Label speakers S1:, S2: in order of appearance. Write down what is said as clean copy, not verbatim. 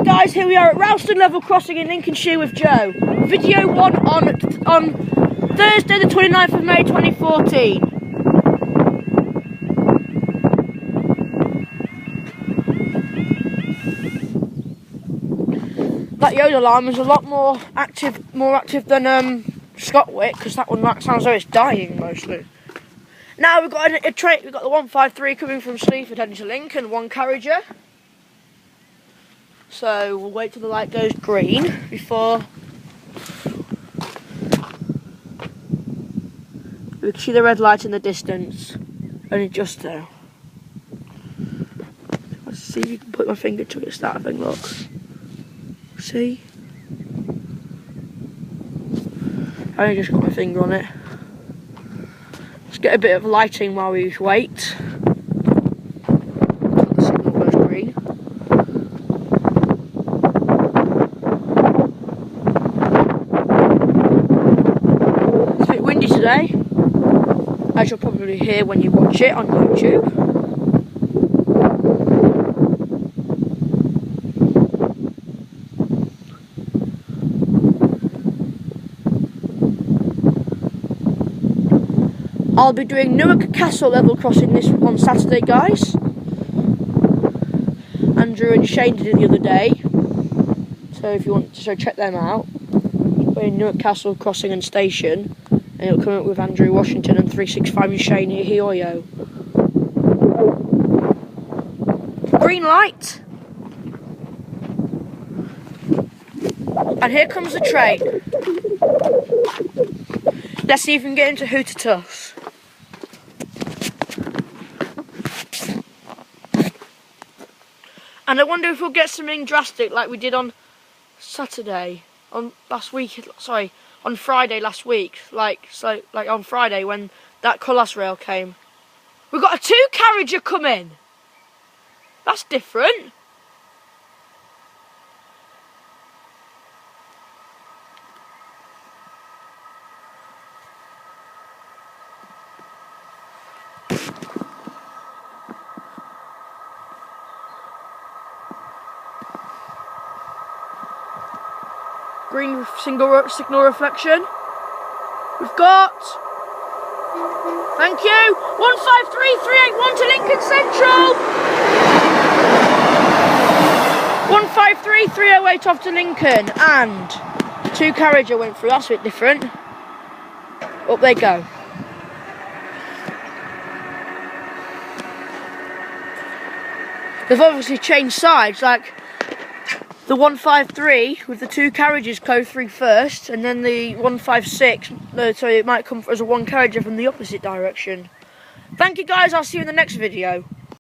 S1: guys, here we are at Rowston level crossing in Lincolnshire with Joe. Video 1 on Thursday the 29th of May 2014. That Yoda alarm is a lot more active than Scotwick, because that one sounds like it's dying mostly. Now we've got a train. We've got the 153 coming from Sleaford heading to Lincoln, one carriager. So we'll wait till the light goes green before we can see the red light in the distance, only just there. Let's see if you can put my finger to it, start thing, look. See? I only just got my finger on it. Let's get a bit of lighting while we wait. The signal goes green. It's a bit windy today, as you'll probably hear when you watch it on YouTube. I'll be doing Newark Castle level crossing this on Saturday, guys. Andrew and Shane did it the other day, so if you want to check them out, put in Newark Castle crossing and station, and it'll come up with Andrew Washington and 365 and Shane here or yo. Green light, and here comes the train. Let's see if we can get into Hootertuss. And I wonder if we'll get something drastic like we did on Friday last week. Like on Friday when that Cullas rail came. We've got a 2-carriager coming. That's different. Green signal reflection. We've got, thank you, 153381 to Lincoln Central. 153308 off to Lincoln, and 2-carriager went through. That's a bit different. Up they go. They've obviously changed sides, like the 153 with the 2 carriages go through first, and then the 156, so it might come as a 1 carriager from the opposite direction. Thank you guys, I'll see you in the next video.